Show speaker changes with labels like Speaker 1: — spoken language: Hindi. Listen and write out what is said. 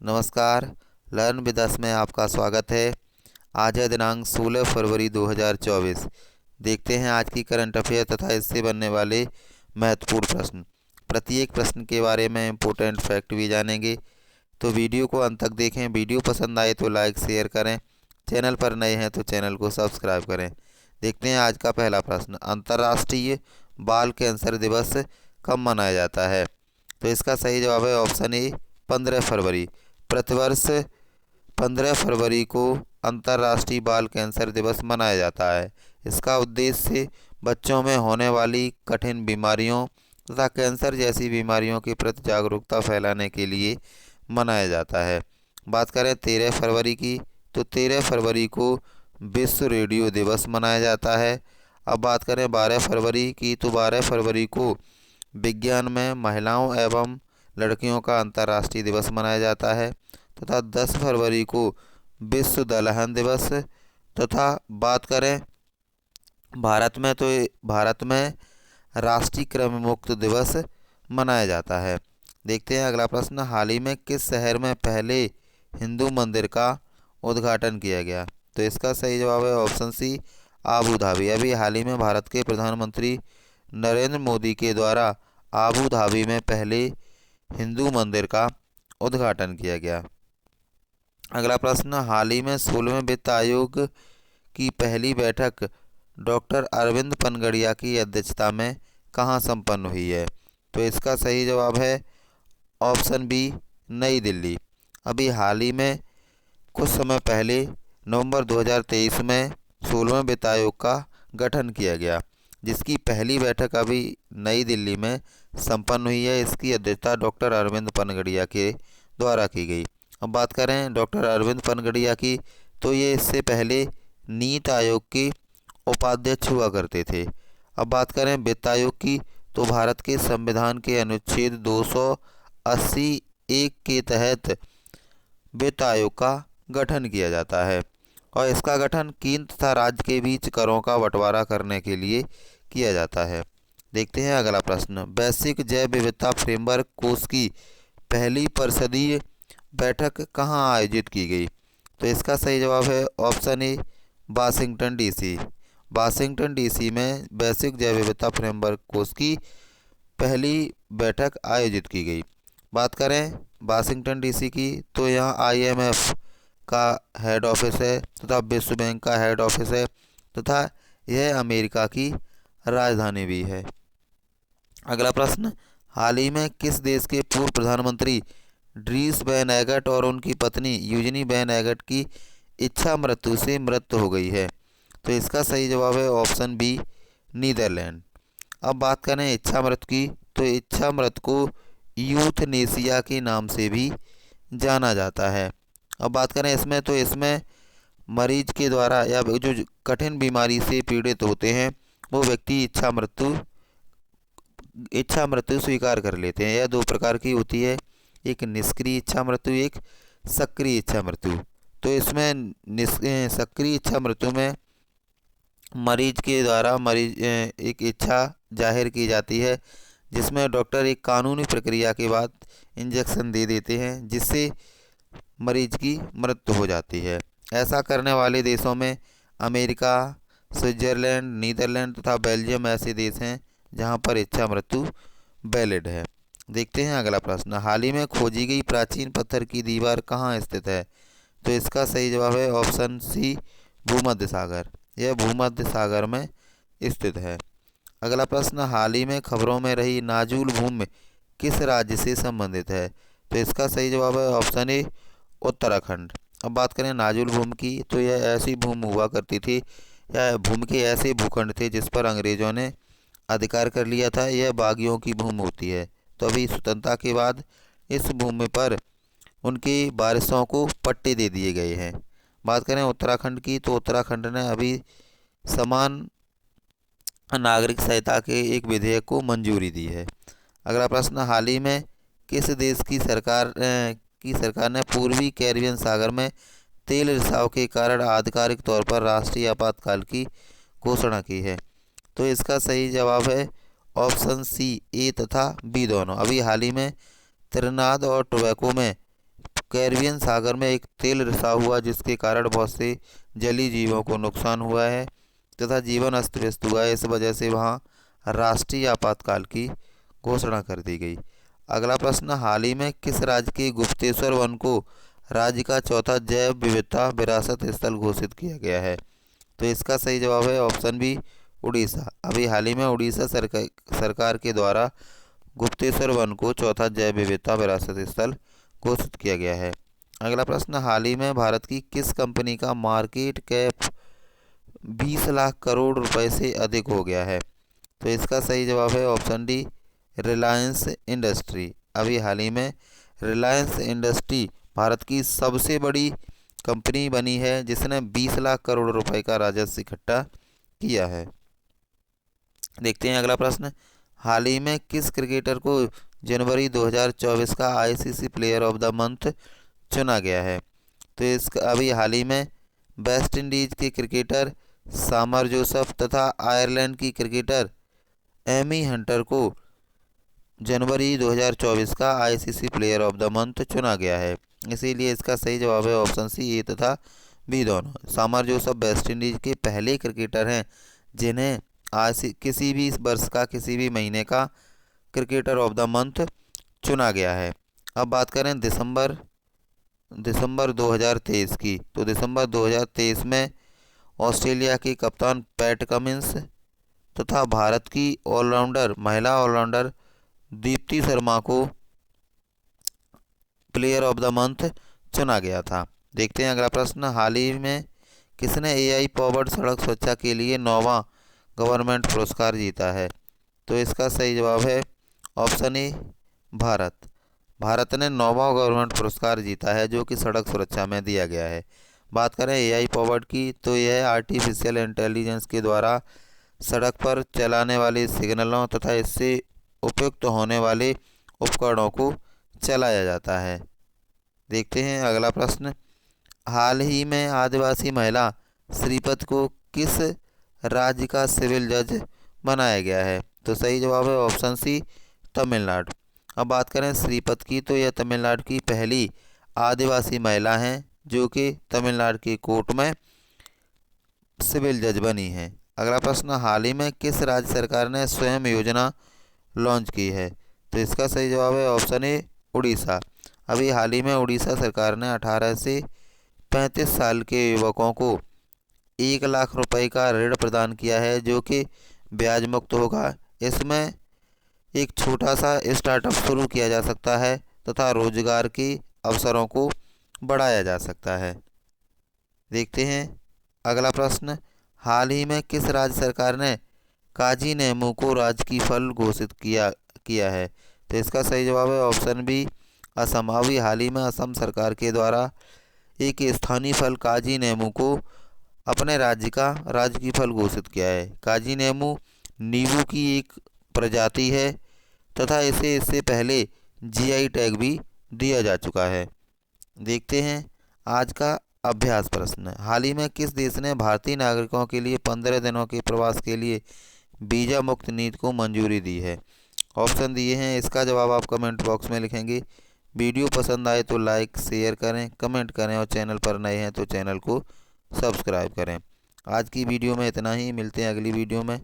Speaker 1: नमस्कार। लर्न विद अस में आपका स्वागत है। आज है दिनांक 16 फरवरी 2024। देखते हैं आज की करंट अफेयर तथा इससे बनने वाले महत्वपूर्ण प्रश्न। प्रत्येक प्रश्न के बारे में इम्पोर्टेंट फैक्ट भी जानेंगे, तो वीडियो को अंत तक देखें। वीडियो पसंद आए तो लाइक शेयर करें। चैनल पर नए हैं तो चैनल को सब्सक्राइब करें। देखते हैं आज का पहला प्रश्न। अंतर्राष्ट्रीय बाल कैंसर दिवस कब मनाया जाता है? तो इसका सही जवाब है ऑप्शन ए 15 फरवरी। प्रतिवर्ष 15 फरवरी को अंतर्राष्ट्रीय बाल कैंसर दिवस मनाया जाता है। इसका उद्देश्य बच्चों में होने वाली कठिन बीमारियों तथा कैंसर जैसी बीमारियों के प्रति जागरूकता फैलाने के लिए मनाया जाता है। बात करें 13 फरवरी की, तो 13 फरवरी को विश्व रेडियो दिवस मनाया जाता है। अब बात करें 12 फरवरी की, तो 12 फरवरी को विज्ञान में महिलाओं एवं लड़कियों का अंतर्राष्ट्रीय दिवस मनाया जाता है। तथा 10 फरवरी को विश्व दलहन दिवस। तथा बात करें भारत में राष्ट्रीय कृमि मुक्त दिवस मनाया जाता है। देखते हैं अगला प्रश्न। हाल ही में किस शहर में पहले हिंदू मंदिर का उद्घाटन किया गया? तो इसका सही जवाब है ऑप्शन सी आबू धाबी। अभी हाल ही में भारत के प्रधानमंत्री नरेंद्र मोदी के द्वारा आबू धाबी में पहले हिंदू मंदिर का उद्घाटन किया गया। अगला प्रश्न। हाल ही में 16वें वित्त आयोग की पहली बैठक डॉक्टर अरविंद पनगड़िया की अध्यक्षता में कहाँ संपन्न हुई है? तो इसका सही जवाब है ऑप्शन बी नई दिल्ली। अभी हाल ही में कुछ समय पहले नवंबर 2023 में 16वें वित्त आयोग का गठन किया गया, जिसकी पहली बैठक अभी नई दिल्ली में संपन्न हुई है। इसकी अध्यक्षता डॉक्टर अरविंद पनगड़िया के द्वारा की गई। अब बात करें डॉक्टर अरविंद पनगड़िया की, तो ये इससे पहले नीति आयोग के उपाध्यक्ष हुआ करते थे। अब बात करें वित्त आयोग की, तो भारत के संविधान के अनुच्छेद 280(1) के तहत वित्त आयोग का गठन किया जाता है और इसका गठन केंद्र तथा राज्य के बीच करों का बंटवारा करने के लिए किया जाता है। देखते हैं अगला प्रश्न। वैश्विक जैव विविधता फ्रेमवर्क कोष की पहली परिषदीय बैठक कहाँ आयोजित की गई? तो इसका सही जवाब है option A Washington DC. Washington DC में वैश्विक जैव विविधता फ्रेमवर्क कोष की पहली बैठक आयोजित की गई। बात करें वाशिंगटन डीसी की, तो यहाँ IMF का हेड ऑफिस है तथा विश्व बैंक का हेड ऑफिस है तथा यह अमेरिका की राजधानी भी है। अगला प्रश्न। हाल ही में किस देश के पूर्व प्रधानमंत्री ड्रीस वैन एगट और उनकी पत्नी यूजिनी वैन एगट की इच्छा मृत्यु से मृत्यु हो गई है? तो इसका सही जवाब है ऑप्शन बी नीदरलैंड। अब बात करें इच्छा मृत्यु की, तो इच्छा मृत्यु को यूथनेसिया के नाम से भी जाना जाता है। अब बात करें इसमें मरीज के द्वारा या जो कठिन बीमारी से पीड़ित होते हैं वो व्यक्ति इच्छा मृत्यु स्वीकार कर लेते हैं। यह दो प्रकार की होती है, एक निष्क्रिय इच्छा मृत्यु, एक सक्रिय इच्छा मृत्यु। तो इसमें सक्रिय इच्छा मृत्यु में मरीज के द्वारा एक इच्छा जाहिर की जाती है, जिसमें डॉक्टर एक कानूनी प्रक्रिया के बाद इंजेक्शन दे देते हैं, जिससे मरीज की मृत्यु हो जाती है। ऐसा करने वाले देशों में अमेरिका, स्विट्जरलैंड, नीदरलैंड तथा बेल्जियम ऐसे देश हैं जहां पर इच्छा मृत्यु वैलिड है। देखते हैं अगला प्रश्न। हाल ही में खोजी गई प्राचीन पत्थर की दीवार कहाँ स्थित है? तो इसका सही जवाब है ऑप्शन सी भूमध्य सागर। यह भूमध्य सागर में स्थित है। अगला प्रश्न। हाल ही में खबरों में रही नाजुल भूमि किस राज्य से संबंधित है? तो इसका सही जवाब है ऑप्शन ए उत्तराखंड। अब बात करें नाजुल भूमि की, तो यह ऐसी भूमि हुआ करती थी या भूमि के ऐसे भूखंड थे जिस पर अंग्रेजों ने अधिकार कर लिया था। यह बागियों की भूमि होती है। तो अभी स्वतंत्रता के बाद इस भूमि पर उनकी वारिसों को पट्टे दे दिए गए हैं। बात करें उत्तराखंड की, तो उत्तराखंड ने अभी समान नागरिक संहिता के एक विधेयक को मंजूरी दी है। अगला प्रश्न। हाल ही में किस देश की सरकार ने पूर्वी कैरिबियन सागर में तेल रिसाव के कारण आधिकारिक तौर पर राष्ट्रीय आपातकाल की घोषणा की है? तो इसका सही जवाब है ऑप्शन सी ए तथा बी दोनों। अभी हाल ही में त्रिनाद और टोबैको में कैरिबियन सागर में एक तेल रिसाव हुआ जिसके कारण बहुत से जलीय जीवों को नुकसान हुआ है तथा जीवन अस्त व्यस्त हुआ है। इस वजह से वहाँ राष्ट्रीय आपातकाल की घोषणा कर दी गई। अगला प्रश्न, हाल ही में किस राज्य के गुप्तेश्वर वन को राज्य का चौथा जैव विविधता विरासत स्थल घोषित किया गया है? तो इसका सही जवाब है ऑप्शन बी, उड़ीसा। अभी हाल ही में उड़ीसा सरकार के द्वारा गुप्तेश्वर वन को चौथा जैव विविधता विरासत स्थल घोषित किया गया है। अगला प्रश्न, हाल ही में भारत की किस कंपनी का मार्केट कैप 20 लाख करोड़ रुपए से अधिक हो गया है? तो इसका सही जवाब है ऑप्शन डी, रिलायंस इंडस्ट्री। अभी हाल ही में रिलायंस इंडस्ट्री भारत की सबसे बड़ी कंपनी बनी है जिसने 20 लाख करोड़ रुपए का राजस्व इकट्ठा किया है। देखते हैं अगला प्रश्न, हाल ही में किस क्रिकेटर को जनवरी 2024 का ICC player of the month चुना गया है? तो इसका अभी हाल ही में वेस्ट इंडीज के क्रिकेटर सामर जोसफ तथा आयरलैंड की क्रिकेटर एमी हंटर को जनवरी 2024 का ICC player of the month चुना गया है। इसीलिए इसका सही जवाब है ऑप्शन सी, ए तथा बी दोनों। सामर जोसफ वेस्ट इंडीज के पहले क्रिकेटर हैं जिन्हें किसी भी वर्ष का किसी भी महीने का क्रिकेटर ऑफ द मंथ चुना गया है। अब बात करें दिसंबर 2023 की, तो दिसंबर 2023 में ऑस्ट्रेलिया की कप्तान पैट कमिंस तथा भारत की महिला ऑलराउंडर दीप्ति शर्मा को प्लेयर ऑफ द मंथ चुना गया था। देखते हैं अगला प्रश्न, हाल ही में किसने एआई पावर्ड सड़क सुरक्षा के लिए 9वां गवर्नमेंट पुरस्कार जीता है? तो इसका सही जवाब है ऑप्शन ए, भारत ने 9वां गवर्नमेंट पुरस्कार जीता है जो कि सड़क सुरक्षा में दिया गया है। बात करें एआई पावर्ड की, तो यह आर्टिफिशियल इंटेलिजेंस के द्वारा सड़क पर चलाने वाले सिग्नलों तथा इससे उपयुक्त होने वाले उपकरणों को चलाया जाता है। देखते हैं अगला प्रश्न, हाल ही में आदिवासी महिला श्रीपत को किस राज्य का सिविल जज बनाया गया है? तो सही जवाब है ऑप्शन सी, तमिलनाडु। अब बात करें श्रीपत की, तो यह तमिलनाडु की पहली आदिवासी महिला हैं जो कि तमिलनाडु की कोर्ट में सिविल जज बनी हैं। अगला प्रश्न, हाल ही में किस राज्य सरकार ने स्वयं योजना लॉन्च की है? तो इसका सही जवाब है ऑप्शन ए, उड़ीसा। अभी हाल ही में उड़ीसा सरकार ने 18 से 35 साल के युवकों को 1 लाख रुपए का ऋण प्रदान किया है जो कि ब्याज मुक्त होगा। इसमें एक छोटा सा स्टार्टअप शुरू किया जा सकता है तथा रोजगार के अवसरों को बढ़ाया जा सकता है। देखते हैं अगला प्रश्न, हाल ही में किस राज्य सरकार ने काजी नेमू को राजकीय फल घोषित किया है? तो इसका सही जवाब है ऑप्शन बी, असम। अभी हाल ही में असम सरकार के द्वारा एक स्थानीय फल काजी नेमू को अपने राज्य का राजकीय फल घोषित किया है। काजी नेमू नींबू की एक प्रजाति है तथा इसे इससे पहले जीआई टैग भी दिया जा चुका है। देखते हैं आज का अभ्यास प्रश्न, हाल ही में किस देश ने भारतीय नागरिकों के लिए 15 दिनों के प्रवास के लिए वीज़ा मुक्त नीति को मंजूरी दी है? ऑप्शन दिए हैं, इसका जवाब आप कमेंट बॉक्स में लिखेंगे। वीडियो पसंद आए तो लाइक शेयर करें, कमेंट करें और चैनल पर नए हैं तो चैनल को सब्सक्राइब करें। आज की वीडियो में इतना ही, मिलते हैं अगली वीडियो में।